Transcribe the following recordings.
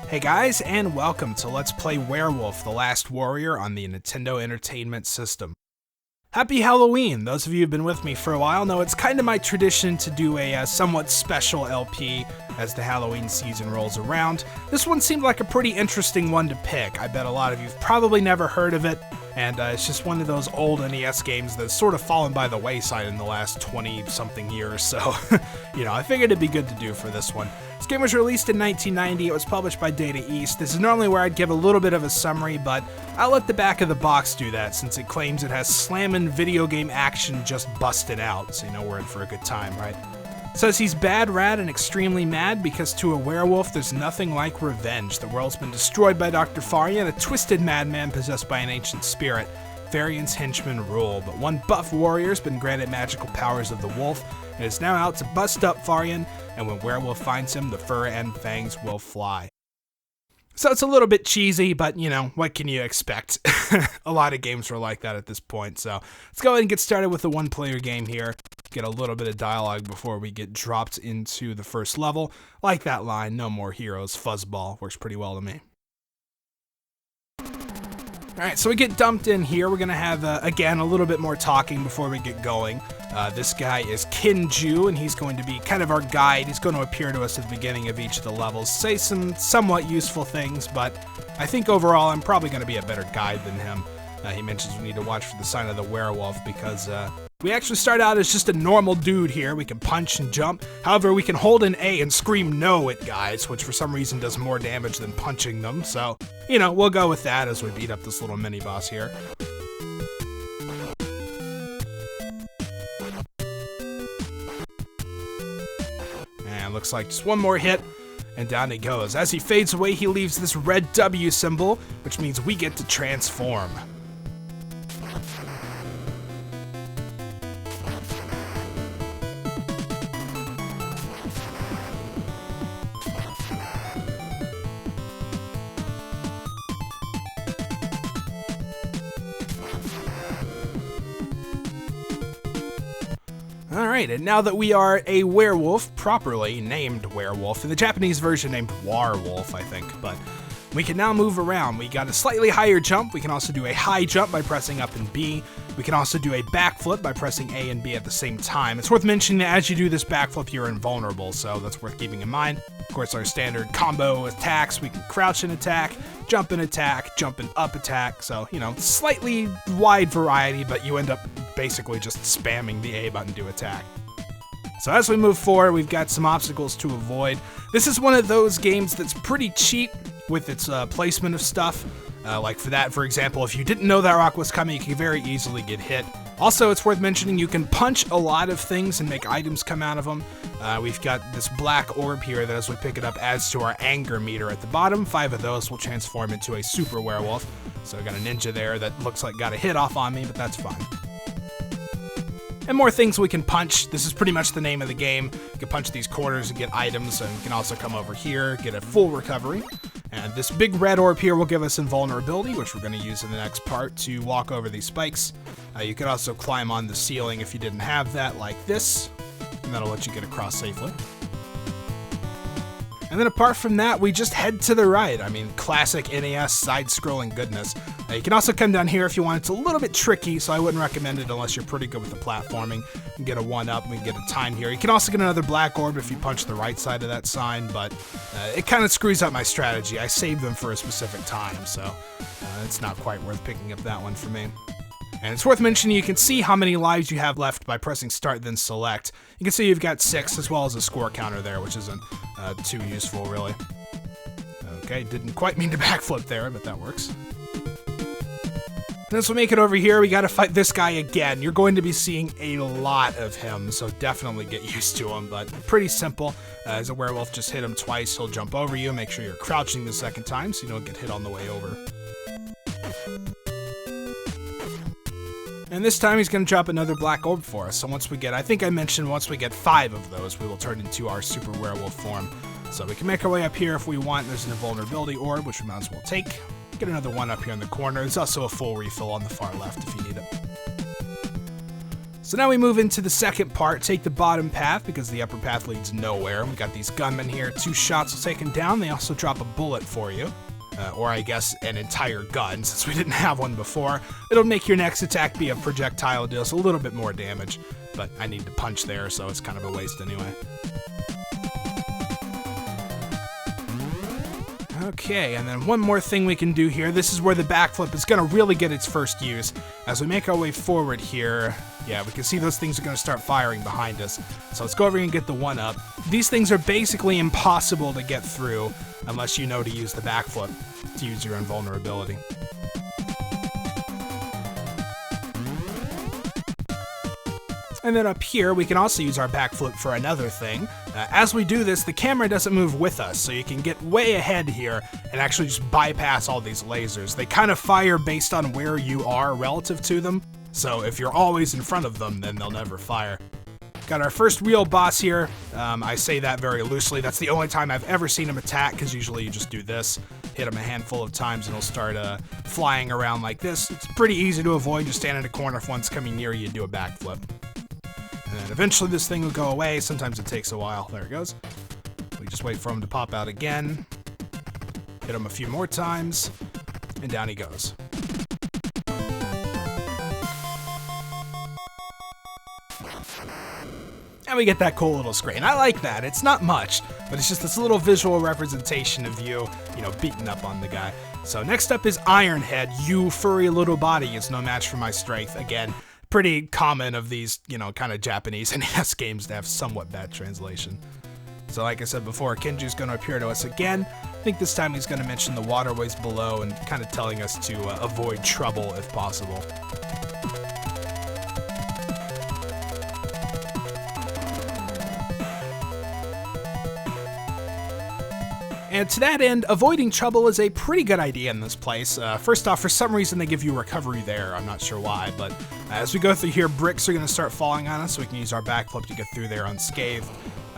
Hey guys, and welcome to Let's Play Werewolf, The Last Warrior on the Nintendo Entertainment System. Happy Halloween! Those of you who've been with me for a while know it's kind of my tradition to do a somewhat special LP as the Halloween season rolls around. This one seemed like a pretty interesting one to pick. I bet a lot of you've probably never heard of it, and it's just one of those old NES games that's sort of fallen by the wayside in the last 20-something years, so, I figured it'd be good to do for this one. This game was released in 1990, it was published by Data East. This is normally where I'd give a little bit of a summary, but I'll let the back of the box do that since it claims it has slammin' video game action just busted out, so you know we're in for a good time, right? It says he's bad, rad, and extremely mad because to a werewolf there's nothing like revenge. The world's been destroyed by Dr. Farian, a twisted madman possessed by an ancient spirit. Varian's henchmen rule, but one buff warrior's been granted magical powers of the wolf, and is now out to bust up Farian, and when Werewolf finds him, the fur and fangs will fly. So it's a little bit cheesy, but, what can you expect? A lot of games were like that at this point, so let's go ahead and get started with the one-player game here. Get a little bit of dialogue before we get dropped into the first level. Like that line, no more heroes, fuzzball, works pretty well to me. Alright, so we get dumped in here. We're going to have, again, a little bit more talking before we get going. This guy is Kinju, and he's going to be kind of our guide. He's going to appear to us at the beginning of each of the levels, say some somewhat useful things, but I think overall I'm probably going to be a better guide than him. He mentions we need to watch for the sign of the werewolf because we actually start out as just a normal dude here. We can punch and jump. However, we can hold an A and scream no at guys, which for some reason does more damage than punching them. So, we'll go with that as we beat up this little mini-boss here. And looks like just one more hit, and down he goes. As he fades away, he leaves this red W symbol, which means we get to transform. Alright, and now that we are a werewolf, properly named werewolf, in the Japanese version named Warwolf, I think, but we can now move around. We got a slightly higher jump. We can also do a high jump by pressing up and B. We can also do a backflip by pressing A and B at the same time. It's worth mentioning that as you do this backflip, you're invulnerable, so that's worth keeping in mind. Of course, our standard combo attacks, we can crouch and attack, jump and up attack, so, slightly wide variety, but you end up basically just spamming the A button to attack. So as we move forward, we've got some obstacles to avoid. This is one of those games that's pretty cheap with its placement of stuff. Like for example, if you didn't know that rock was coming, you could very easily get hit. Also, it's worth mentioning you can punch a lot of things and make items come out of them. We've got this black orb here that as we pick it up adds to our anger meter at the bottom. 5 of those will transform into a super werewolf. So I got a ninja there that looks like got a hit off on me, but that's fine. And more things we can punch. This is pretty much the name of the game. You can punch these corners and get items, and you can also come over here, get a full recovery. And this big red orb here will give us invulnerability, which we're going to use in the next part to walk over these spikes. You could also climb on the ceiling if you didn't have that, like this, and that'll let you get across safely. And then apart from that, we just head to the right. I mean, classic NES side-scrolling goodness. You can also come down here if you want. It's a little bit tricky, so I wouldn't recommend it unless you're pretty good with the platforming. You can get a 1-up, we can get a time here. You can also get another black orb if you punch the right side of that sign, but it kind of screws up my strategy. I saved them for a specific time, so it's not quite worth picking up that one for me. And it's worth mentioning you can see how many lives you have left by pressing start then select. You can see you've got 6 as well as a score counter there, which isn't too useful really. Okay, didn't quite mean to backflip there, but that works. And as we make it over here, we gotta fight this guy again. You're going to be seeing a lot of him, so definitely get used to him, but pretty simple. As a werewolf, just hit him twice, he'll jump over you. Make sure you're crouching the second time so you don't get hit on the way over. And this time he's going to drop another black orb for us. So once we get, I think I mentioned once we get 5 of those, we will turn into our super werewolf form. So we can make our way up here if we want. There's an invulnerability orb, which we might as well take. Get another one up here in the corner. There's also a full refill on the far left if you need it. So now we move into the second part, take the bottom path because the upper path leads nowhere. We got these gunmen here, 2 shots will take them down. They also drop a bullet for you. Or I guess an entire gun, since we didn't have one before. It'll make your next attack be a projectile, deals a little bit more damage, but I need to punch there, so it's kind of a waste anyway. Okay, and then one more thing we can do here. This is where the backflip is going to really get its first use. As we make our way forward here, yeah, we can see those things are going to start firing behind us. So let's go over here and get the 1-up. These things are basically impossible to get through unless you know to use the backflip to use your invulnerability. And then up here, we can also use our backflip for another thing. As we do this, the camera doesn't move with us, so you can get way ahead here and actually just bypass all these lasers. They kind of fire based on where you are relative to them, so if you're always in front of them, then they'll never fire. Got our first real boss here. I say that very loosely. That's the only time I've ever seen him attack, because usually you just do this, hit him a handful of times, and he'll start flying around like this. It's pretty easy to avoid. Just stand in a corner. If one's coming near you, do a backflip. And then eventually this thing will go away. Sometimes it takes a while. There it goes. We just wait for him to pop out again. Hit him a few more times, and down he goes. And we get that cool little screen. I like that. It's not much, but it's just this little visual representation of you know, beating up on the guy. So next up is Ironhead. You furry little body is no match for my strength. Again, pretty common of these, you know, kind of Japanese NES games to have somewhat bad translation. So like I said before, Kenji's going to appear to us again. I think this time he's going to mention the waterways below and kind of telling us to avoid trouble if possible. And to that end, avoiding trouble is a pretty good idea in this place. First off, for some reason they give you recovery there. I'm not sure why, but as we go through here, bricks are going to start falling on us, so we can use our backflip to get through there unscathed.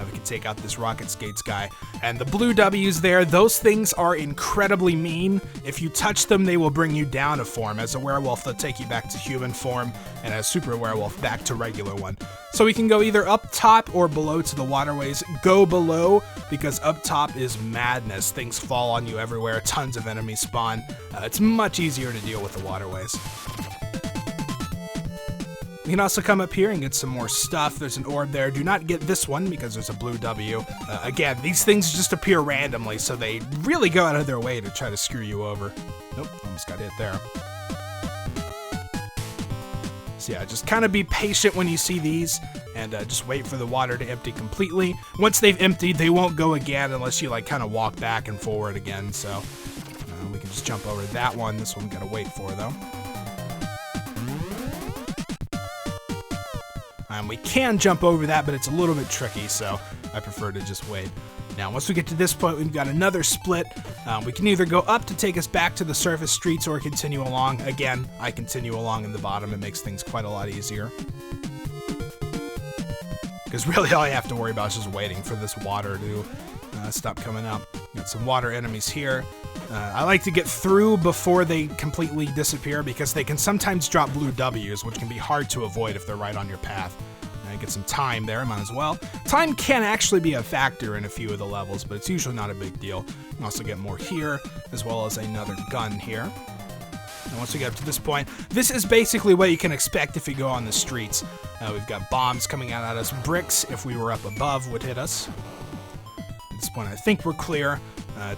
We can take out this rocket skates guy. And the blue W's there, those things are incredibly mean. If you touch them, they will bring you down a form. As a werewolf, they'll take you back to human form, and as super werewolf, back to regular one. So we can go either up top or below to the waterways. Go below, because up top is madness. Things fall on you everywhere, tons of enemies spawn. It's much easier to deal with the waterways. You can also come up here and get some more stuff. There's an orb there. Do not get this one because there's a blue W. Again, these things just appear randomly, so they really go out of their way to try to screw you over. Nope, almost got hit there. So yeah, just kind of be patient when you see these, and just wait for the water to empty completely. Once they've emptied, they won't go again unless you like kind of walk back and forward again. So we can just jump over that one. This one we gotta wait for though. We can jump over that, but it's a little bit tricky, so I prefer to just wait. Now, once we get to this point, we've got another split. We can either go up to take us back to the surface streets or continue along. Again, I continue along in the bottom. It makes things quite a lot easier. Because really all I have to worry about is just waiting for this water to stop coming up. Got some water enemies here. I like to get through before they completely disappear because they can sometimes drop blue W's, which can be hard to avoid if they're right on your path. Get some time there, might as well. Time can actually be a factor in a few of the levels, but it's usually not a big deal. You can also get more here, as well as another gun here. And once we get up to this point, this is basically what you can expect if you go on the streets. We've got bombs coming out at us. Bricks, if we were up above, would hit us. At this point, I think we're clear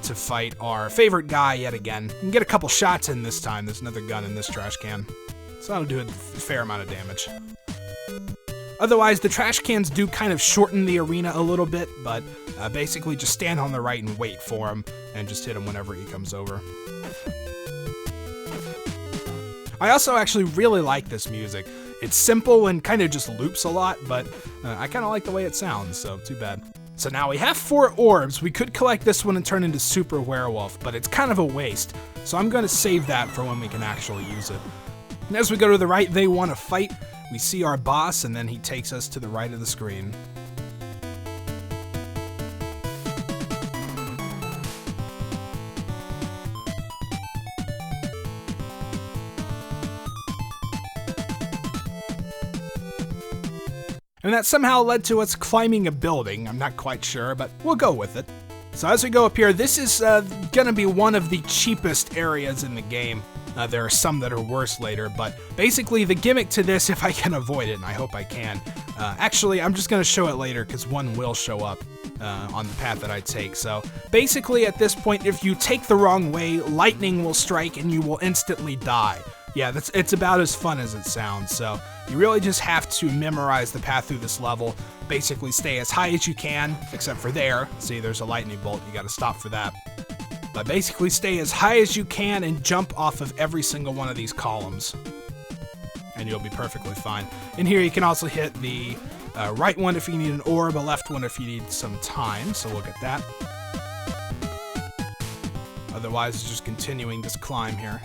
to fight our favorite guy yet again. We can get a couple shots in this time. There's another gun in this trash can. So that'll do a fair amount of damage. Otherwise, the trash cans do kind of shorten the arena a little bit, but basically just stand on the right and wait for him, and just hit him whenever he comes over. I also actually really like this music. It's simple and kind of just loops a lot, but I kind of like the way it sounds, so too bad. So now we have 4 orbs. We could collect this one and turn into Super Werewolf, but it's kind of a waste, so I'm going to save that for when we can actually use it. And as we go to the right, they want to fight. We see our boss, and then he takes us to the right of the screen. And that somehow led to us climbing a building. I'm not quite sure, but we'll go with it. So as we go up here, this is gonna be one of the cheapest areas in the game. There are some that are worse later, but basically the gimmick to this, if I can avoid it, and I hope I can, actually I'm just gonna show it later because one will show up on the path that I take. So basically at this point, if you take the wrong way, lightning will strike and you will instantly die. Yeah, it's about as fun as it sounds. So you really just have to memorize the path through this level. Basically stay as high as you can, except for there. See, there's a lightning bolt. You gotta stop for that. But basically stay as high as you can and jump off of every single one of these columns. And you'll be perfectly fine. In here you can also hit the right one if you need an orb, a left one if you need some time. So we'll get that. Otherwise, it's just continuing this climb here.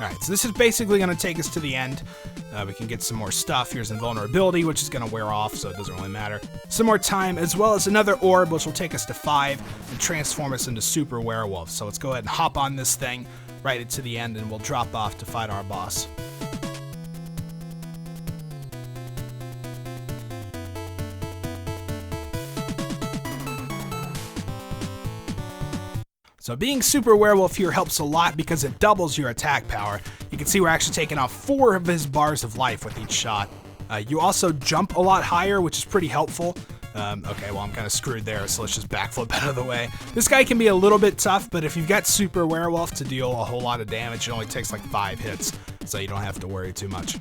Alright, so this is basically going to take us to the end. We can get some more stuff. Here's invulnerability, which is going to wear off, so it doesn't really matter. Some more time, as well as another orb, which will take us to 5 and transform us into Super Werewolf. So let's go ahead and hop on this thing, right into the end, and we'll drop off to fight our boss. So being Super Werewolf here helps a lot because it doubles your attack power. You can see we're actually taking off 4 of his bars of life with each shot. You also jump a lot higher, which is pretty helpful. Okay, well I'm kind of screwed there, so let's just backflip out of the way. This guy can be a little bit tough, but if you've got Super Werewolf to deal a whole lot of damage, it only takes like 5 hits, so you don't have to worry too much.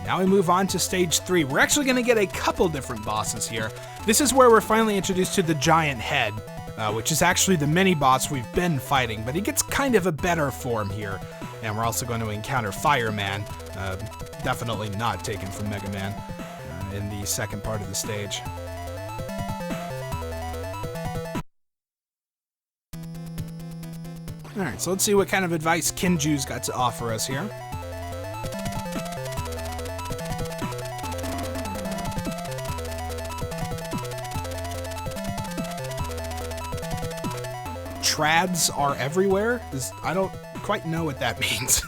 Now we move on to stage 3. We're actually going to get a couple different bosses here. This is where we're finally introduced to the giant head, which is actually the mini-boss we've been fighting, but he gets kind of a better form here. And we're also going to encounter Fireman, definitely not taken from Mega Man, in the second part of the stage. Alright, so let's see what kind of advice Kinju's got to offer us here. Trads are everywhere? I don't quite know what that means.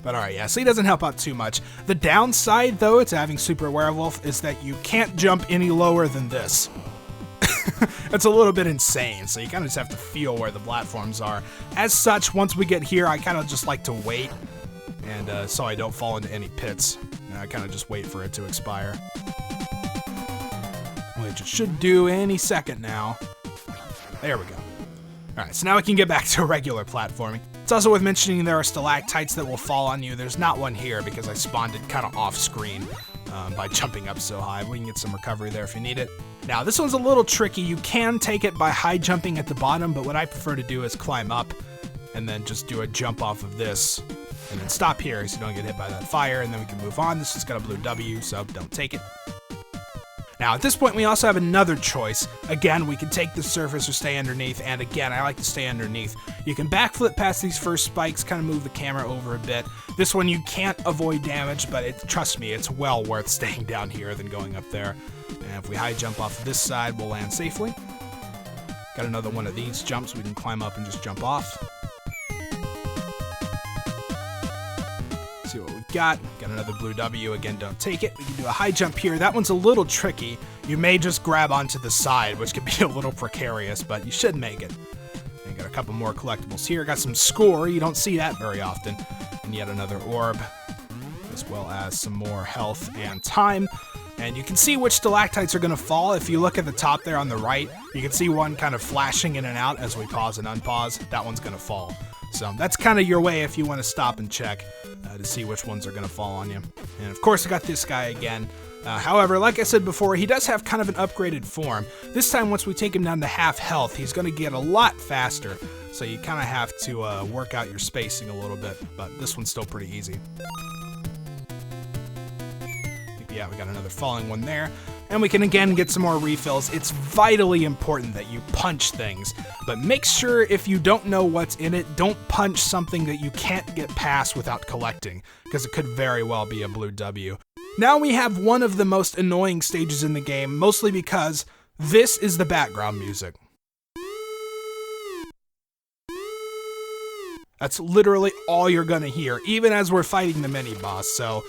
But alright, yeah, so he doesn't help out too much. The downside, though, to having Super Werewolf is that you can't jump any lower than this. It's a little bit insane, so you kind of just have to feel where the platforms are. As such, once we get here, I kind of just like to wait, and so I don't fall into any pits. I kind of just wait for it to expire. Which it should do any second now. There we go. Alright, so now we can get back to regular platforming. It's also worth mentioning there are stalactites that will fall on you. There's not one here because I spawned it kind of off screen by jumping up so high. We can get some recovery there if you need it. Now, this one's a little tricky. You can take it by high jumping at the bottom, but what I prefer to do is climb up and then just do a jump off of this and then stop here so you don't get hit by that fire, and then we can move on. This has got a blue W, so don't take it. Now, at this point, we also have another choice. Again, we can take the surface or stay underneath, and again, I like to stay underneath. You can backflip past these first spikes, kind of move the camera over a bit. This one, you can't avoid damage, but trust me, it's well worth staying down here than going up there. And if we high jump off of this side, we'll land safely. Got another one of these jumps we can climb up and just jump off. See what we've got. Got another blue W. Again, don't take it. We can do a high jump here. That one's a little tricky. You may just grab onto the side, which can be a little precarious, but you should make it. And got a couple more collectibles here. Got some score. You don't see that very often. And yet another orb, as well as some more health and time. And you can see which stalactites are going to fall. If you look at the top there on the right, you can see one kind of flashing in and out as we pause and unpause. That one's going to fall. So that's kind of your way if you want to stop and check to see which ones are going to fall on you. And of course, I got this guy again. However, like I said before, he does have kind of an upgraded form. This time, once we take him down to half health, he's going to get a lot faster. So you kind of have to work out your spacing a little bit, but this one's still pretty easy. Yeah, we got another falling one there. And we can again get some more refills. It's vitally important that you punch things, but make sure if you don't know what's in it, don't punch something that you can't get past without collecting, because it could very well be a blue W. Now we have one of the most annoying stages in the game, mostly because this is the background music. That's literally all you're gonna hear, even as we're fighting the mini-boss, so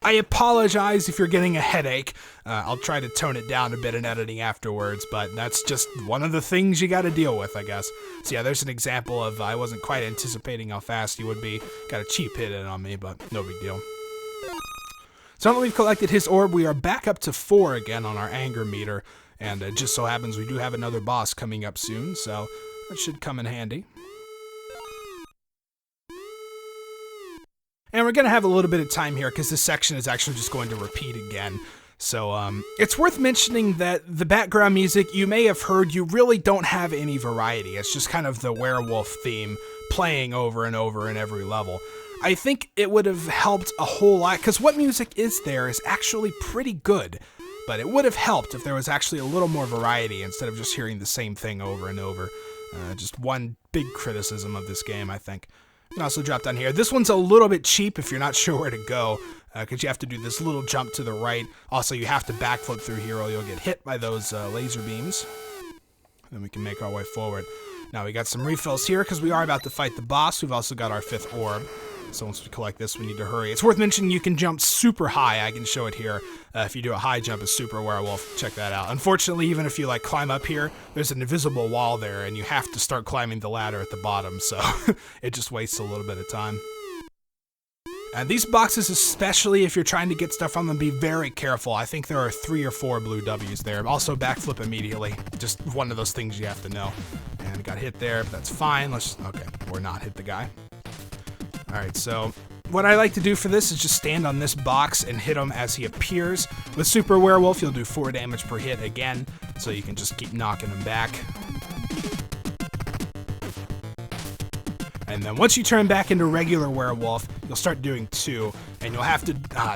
I apologize if you're getting a headache. I'll try to tone it down a bit in editing afterwards, but that's just one of the things you gotta deal with, I guess. So yeah, there's an example of I wasn't quite anticipating how fast he would be. Got a cheap hit in on me, but no big deal. So now that we've collected his orb, we are back up to 4 again on our anger meter, and it just so happens we do have another boss coming up soon, so that should come in handy. And we're going to have a little bit of time here because this section is actually just going to repeat again. So it's worth mentioning that the background music you may have heard, you really don't have any variety. It's just kind of the werewolf theme playing over and over in every level. I think it would have helped a whole lot because what music is there is actually pretty good. But it would have helped if there was actually a little more variety instead of just hearing the same thing over and over. Just one big criticism of this game, I think. You can also drop down here. This one's a little bit cheap if you're not sure where to go, because you have to do this little jump to the right. Also, you have to backflip through here or you'll get hit by those laser beams. Then we can make our way forward. Now we got some refills here because we are about to fight the boss. We've also got our 5th orb. So once we collect this, we need to hurry. It's worth mentioning you can jump super high. I can show it here. If you do a high jump as Super Werewolf, check that out. Unfortunately, even if you like climb up here, there's an invisible wall there, and you have to start climbing the ladder at the bottom, so it just wastes a little bit of time. And these boxes, especially if you're trying to get stuff on them, be very careful. I think there are 3 or 4 blue W's there. Also, backflip immediately. Just one of those things you have to know. And got hit there, but that's fine. Okay, or not hit the guy. Alright, so what I like to do for this is just stand on this box and hit him as he appears. With Super Werewolf, you'll do 4 damage per hit again, so you can just keep knocking him back. And then once you turn back into regular Werewolf, you'll start doing 2, and you'll have to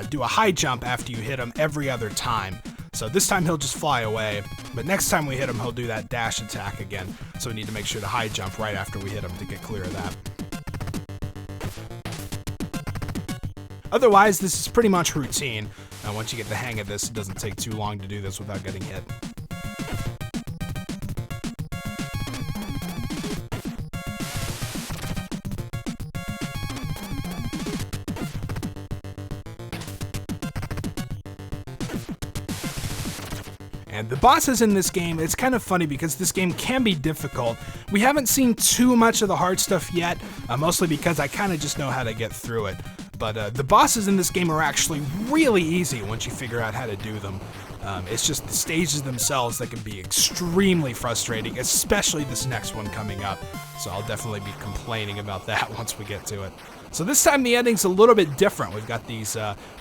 do a high jump after you hit him every other time. So this time he'll just fly away, but next time we hit him, he'll do that dash attack again. So we need to make sure to high jump right after we hit him to get clear of that. Otherwise, this is pretty much routine. And once you get the hang of this, it doesn't take too long to do this without getting hit. And the bosses in this game, it's kind of funny because this game can be difficult. We haven't seen too much of the hard stuff yet, mostly because I kind of just know how to get through it. But the bosses in this game are actually really easy once you figure out how to do them. It's just the stages themselves that can be extremely frustrating, especially this next one coming up. So I'll definitely be complaining about that once we get to it. So this time the ending's a little bit different. We've got these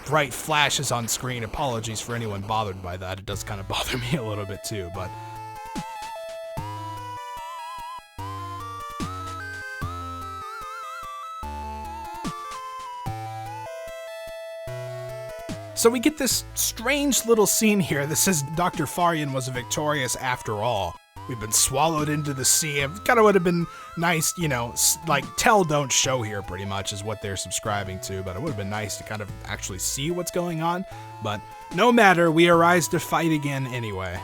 bright flashes on screen. Apologies for anyone bothered by that. It does kind of bother me a little bit too, but... So we get this strange little scene here that says Dr. Farian was victorious after all. We've been swallowed into the sea. It kind of would have been nice, you know, like tell, don't show here pretty much is what they're subscribing to, but it would have been nice to kind of actually see what's going on. But no matter, we arise to fight again anyway.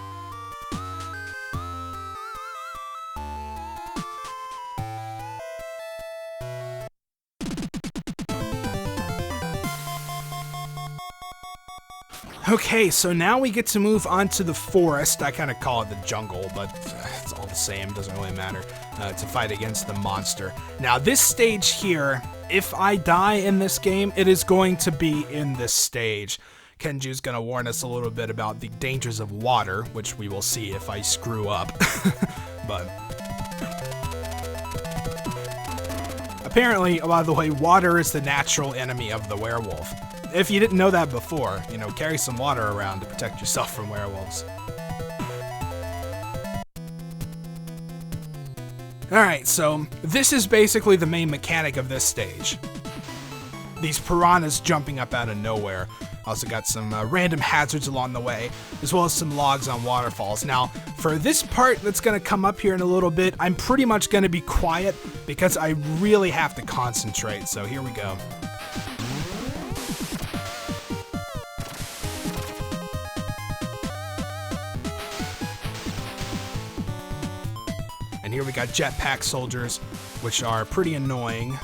Okay, so now we get to move on to the forest. I kind of call it the jungle, but it's all the same, doesn't really matter, to fight against the monster. Now, this stage here, if I die in this game, it is going to be in this stage. Kenju's going to warn us a little bit about the dangers of water, which we will see if I screw up. But apparently, by the way, water is the natural enemy of the werewolf. If you didn't know that before, you know, carry some water around to protect yourself from werewolves. Alright, so this is basically the main mechanic of this stage. These piranhas jumping up out of nowhere. Also got some random hazards along the way, as well as some logs on waterfalls. Now, for this part that's going to come up here in a little bit, I'm pretty much going to be quiet because I really have to concentrate, so here we go. And here we got jetpack soldiers, which are pretty annoying.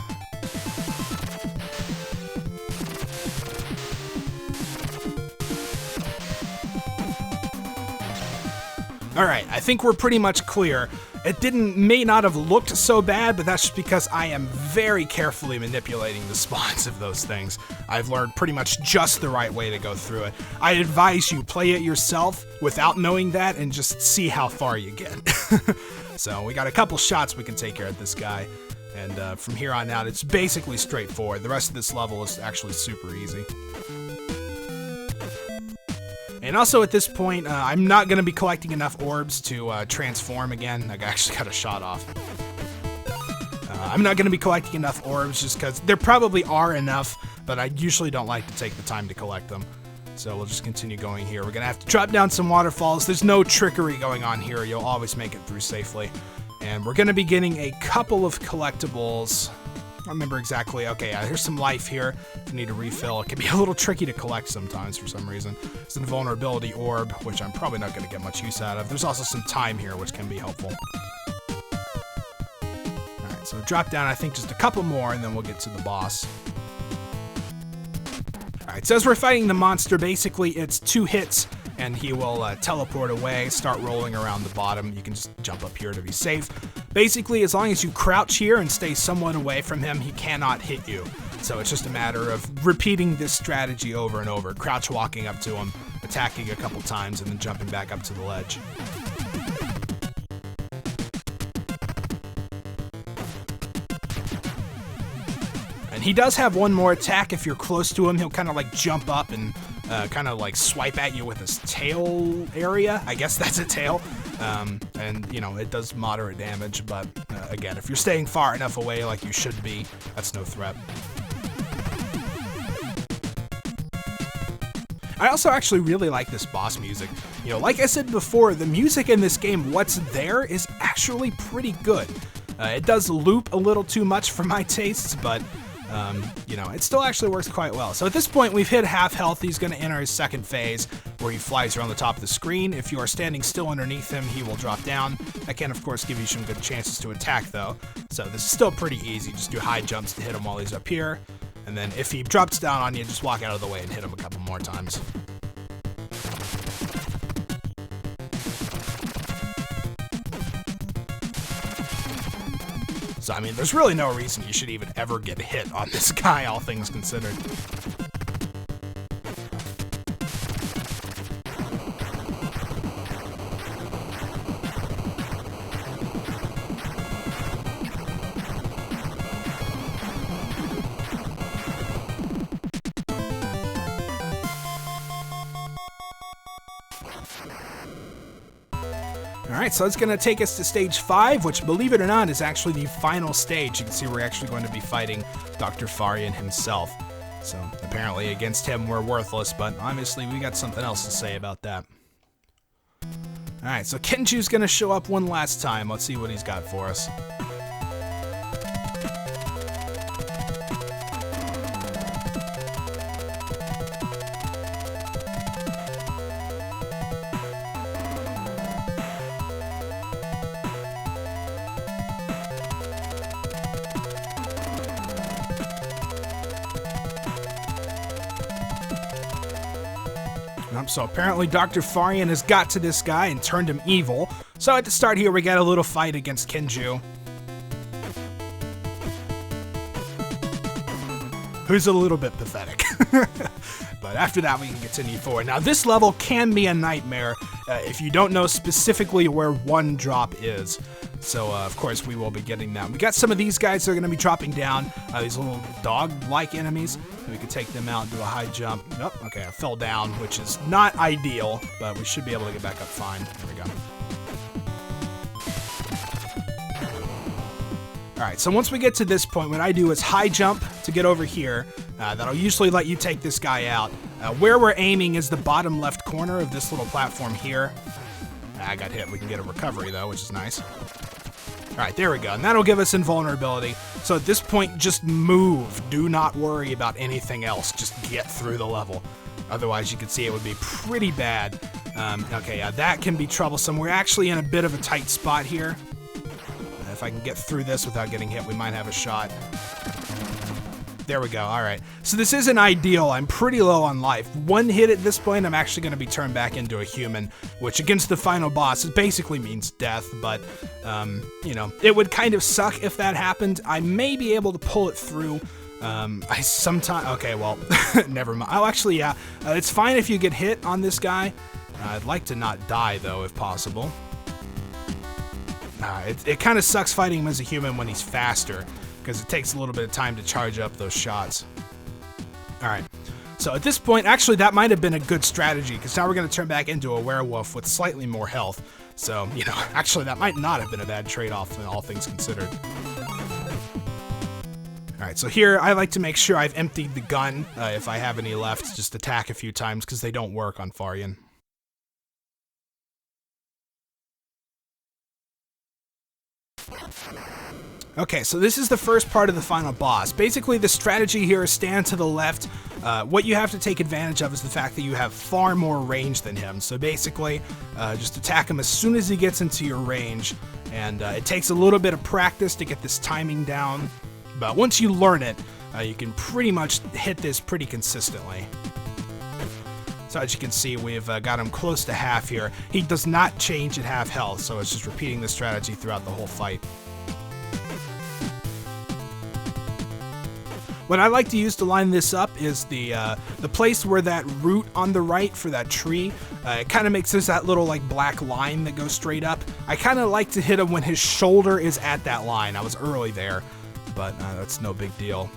Alright, I think we're pretty much clear. It may not have looked so bad, but that's just because I am very carefully manipulating the spawns of those things. I've learned pretty much just the right way to go through it. I advise you play it yourself without knowing that and just see how far you get. So we got a couple shots we can take care of this guy. And from here on out, it's basically straightforward. The rest of this level is actually super easy. And also at this point, I'm not going to be collecting enough orbs to transform again. I actually got a shot off. I'm not going to be collecting enough orbs just because there probably are enough, but I usually don't like to take the time to collect them. So we'll just continue going here. We're going to have to drop down some waterfalls. There's no trickery going on here. You'll always make it through safely. And we're going to be getting a couple of collectibles. I don't remember exactly. Okay, yeah, here's some life here. If you need to refill, it can be a little tricky to collect sometimes for some reason. It's an invulnerability orb, which I'm probably not going to get much use out of. There's also some time here, which can be helpful. Alright, so drop down, I think, just a couple more, and then we'll get to the boss. Alright, so as we're fighting the monster, basically it's 2 hits, and he will teleport away, start rolling around the bottom. You can just jump up here to be safe. Basically, as long as you crouch here and stay somewhat away from him, he cannot hit you. So it's just a matter of repeating this strategy over and over. Crouch walking up to him, attacking a couple times, and then jumping back up to the ledge. And he does have one more attack. If you're close to him, he'll kind of like jump up and kind of like swipe at you with his tail area. I guess that's a tail. And, you know, it does moderate damage, but again, if you're staying far enough away like you should be, that's no threat. I also actually really like this boss music. You know, like I said before, the music in this game, what's there, is actually pretty good. It does loop a little too much for my tastes, but you know, it still actually works quite well. So at this point, we've hit half health. He's going to enter his second phase, where he flies around the top of the screen. If you are standing still underneath him, he will drop down. That can, of course, give you some good chances to attack, though. So this is still pretty easy. Just do high jumps to hit him while he's up here. And then if he drops down on you, just walk out of the way and hit him a couple more times. So, I mean, there's really no reason you should even ever get hit on this guy, all things considered. Alright, so it's going to take us to stage 5, which, believe it or not, is actually the final stage. You can see we're actually going to be fighting Dr. Farian himself. So, apparently against him we're worthless, but obviously we got something else to say about that. Alright, so Kenju's going to show up one last time. Let's see what he's got for us. So apparently Dr. Farian has got to this guy and turned him evil. So at the start here, we got a little fight against Kenju, who's a little bit pathetic. But after that, we can continue forward. Now, this level can be a nightmare if you don't know specifically where one drop is. So, of course, we will be getting them. We got some of these guys that are going to be dropping down, these little dog-like enemies. We can take them out and do a high jump. Oh, okay, I fell down, which is not ideal, but we should be able to get back up fine. There we go. Alright, so once we get to this point, what I do is high jump to get over here. That'll usually let you take this guy out. Where we're aiming is the bottom left corner of this little platform here. I got hit. We can get a recovery, though, which is nice. Alright, there we go. And that'll give us invulnerability. So at this point, just move. Do not worry about anything else. Just get through the level. Otherwise, you can see it would be pretty bad. Okay, yeah, that can be troublesome. We're actually in a bit of a tight spot here. If I can get through this without getting hit, we might have a shot. There we go. All right. So this isn't ideal. I'm pretty low on life. One hit at this point, I'm actually going to be turned back into a human, which against the final boss, it basically means death. But, you know, it would kind of suck if that happened. I may be able to pull it through. Okay, well, never mind. Oh, actually, yeah. It's fine if you get hit on this guy. I'd like to not die, though, if possible. It kind of sucks fighting him as a human when he's faster, because it takes a little bit of time to charge up those shots. Alright, so at this point, actually that might have been a good strategy, because now we're going to turn back into a werewolf with slightly more health. So, you know, actually that might not have been a bad trade-off, all things considered. Alright, so here I like to make sure I've emptied the gun, if I have any left, just attack a few times, because they don't work on Faryan. Okay, so this is the first part of the final boss. Basically, the strategy here is stand to the left. What you have to take advantage of is the fact that you have far more range than him. So basically, just attack him as soon as he gets into your range. And it takes a little bit of practice to get this timing down. But once you learn it, you can pretty much hit this pretty consistently. So as you can see, we've got him close to half here. He does not change at half health, so it's just repeating the strategy throughout the whole fight. What I like to use to line this up is the place where that root on the right for that tree, it kind of makes this that little like black line that goes straight up. I kind of like to hit him when his shoulder is at that line. I was early there, but that's no big deal.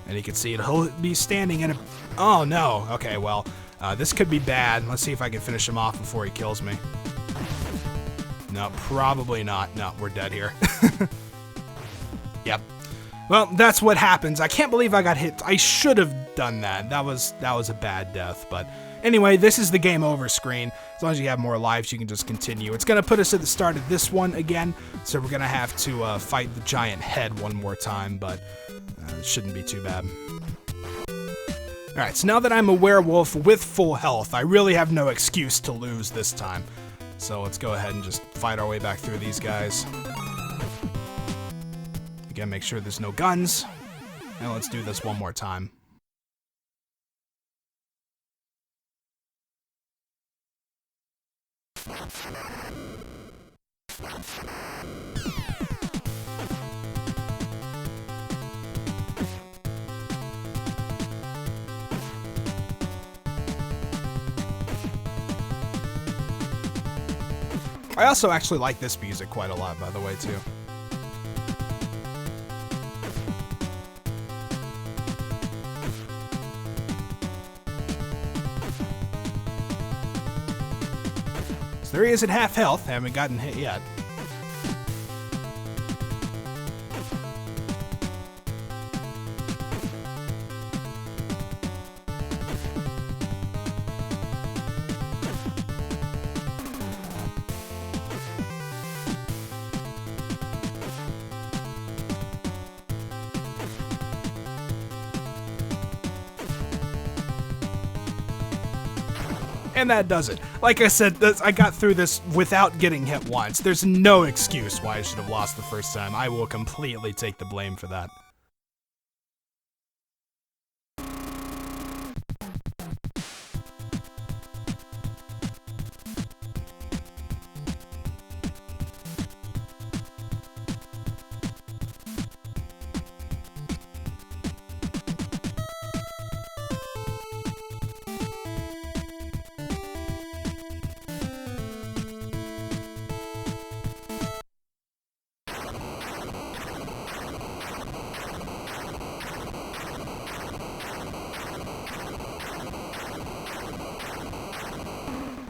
And you can see it, he'll be standing in a... Oh no, okay, well, this could be bad. Let's see if I can finish him off before he kills me. No, probably not. No, we're dead here. Yep. Well, that's what happens. I can't believe I got hit. I should have done that. That was a bad death. But anyway, this is the game over screen. As long as you have more lives, you can just continue. It's going to put us at the start of this one again. So we're going to have to fight the giant head one more time. But it shouldn't be too bad. Alright, so now that I'm a werewolf with full health, I really have no excuse to lose this time. So let's go ahead and just fight our way back through these guys. Again, make sure there's no guns. And let's do this one more time. I also actually like this music quite a lot, by the way, too. So there he is at half health. Haven't gotten hit yet. And that does it. Like I said, I got through this without getting hit once. There's no excuse why I should have lost the first time. I will completely take the blame for that.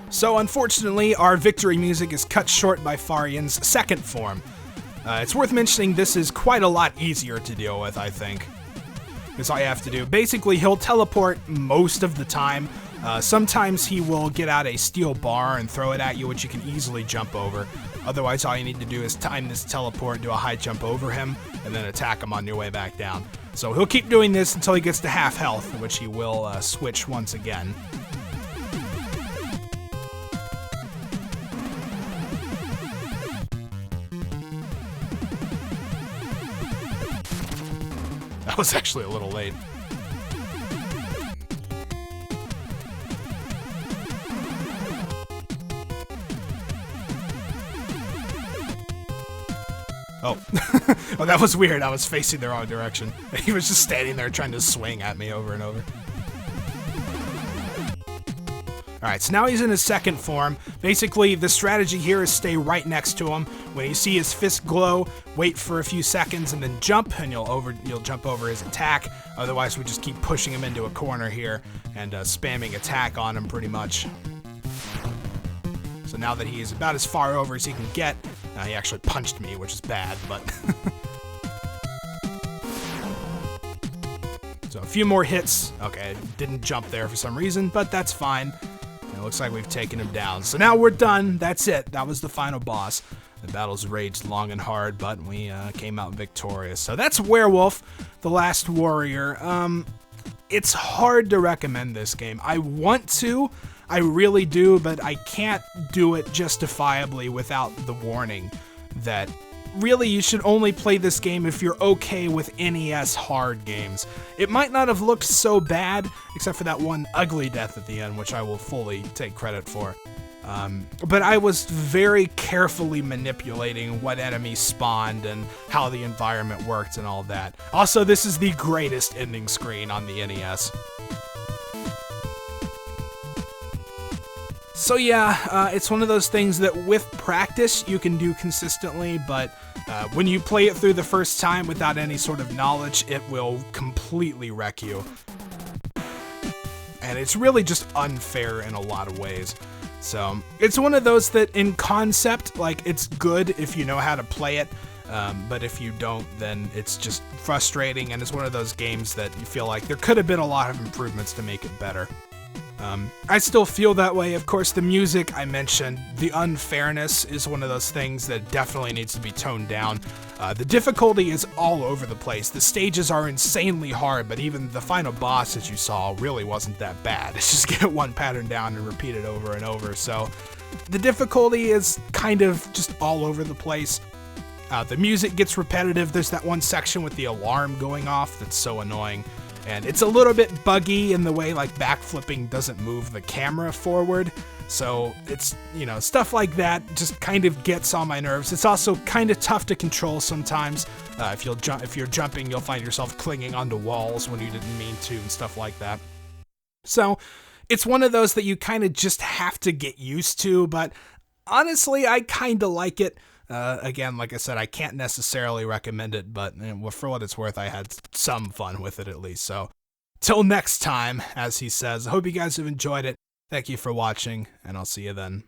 So unfortunately, our victory music is cut short by Faryan's second form. It's worth mentioning this is quite a lot easier to deal with, I think. That's all you have to do. Basically, he'll teleport most of the time. Sometimes he will get out a steel bar and throw it at you, which you can easily jump over. Otherwise, all you need to do is time this teleport, do a high jump over him, and then attack him on your way back down. So he'll keep doing this until he gets to half health, which he will switch once again. That was actually a little late. Oh. Oh, that was weird. I was facing the wrong direction. He was just standing there trying to swing at me over and over. Alright, so now he's in his second form. Basically, the strategy here is stay right next to him. When you see his fist glow, wait for a few seconds and then jump, and you'll jump over his attack. Otherwise, we just keep pushing him into a corner here and spamming attack on him pretty much. So now that he is about as far over as he can get, he actually punched me, which is bad, but... So a few more hits. Okay, didn't jump there for some reason, but that's fine. It looks like we've taken him down. So now we're done. That's it. That was the final boss. The battles raged long and hard, but we came out victorious. So that's Werewolf, the Last Warrior. It's hard to recommend this game. I want to. I really do, but I can't do it justifiably without the warning that really you should only play this game if you're okay with NES hard games. It might not have looked so bad, except for that one ugly death at the end, which I will fully take credit for. But I was very carefully manipulating what enemies spawned and how the environment worked and all that. Also, this is the greatest ending screen on the NES. So yeah, it's one of those things that with practice you can do consistently, but when you play it through the first time without any sort of knowledge, it will completely wreck you. And it's really just unfair in a lot of ways. So it's one of those that in concept, like, it's good if you know how to play it, but if you don't, then it's just frustrating, and it's one of those games that you feel like there could have been a lot of improvements to make it better. I still feel that way. Of course, the music I mentioned, the unfairness is one of those things that definitely needs to be toned down. The difficulty is all over the place. The stages are insanely hard, but even the final boss, as you saw, really wasn't that bad. It's just get one pattern down and repeat it over and over. So the difficulty is kind of just all over the place. The music gets repetitive. There's that one section with the alarm going off that's so annoying. And it's a little bit buggy in the way, like, backflipping doesn't move the camera forward. So it's, you know, stuff like that just kind of gets on my nerves. It's also kind of tough to control sometimes. If you're jumping, you'll find yourself clinging onto walls when you didn't mean to and stuff like that. So it's one of those that you kind of just have to get used to, but honestly, I kind of like it. Again, like I said, I can't necessarily recommend it, but for what it's worth, I had some fun with it at least. So, till next time, as he says, I hope you guys have enjoyed it. Thank you for watching, and I'll see you then.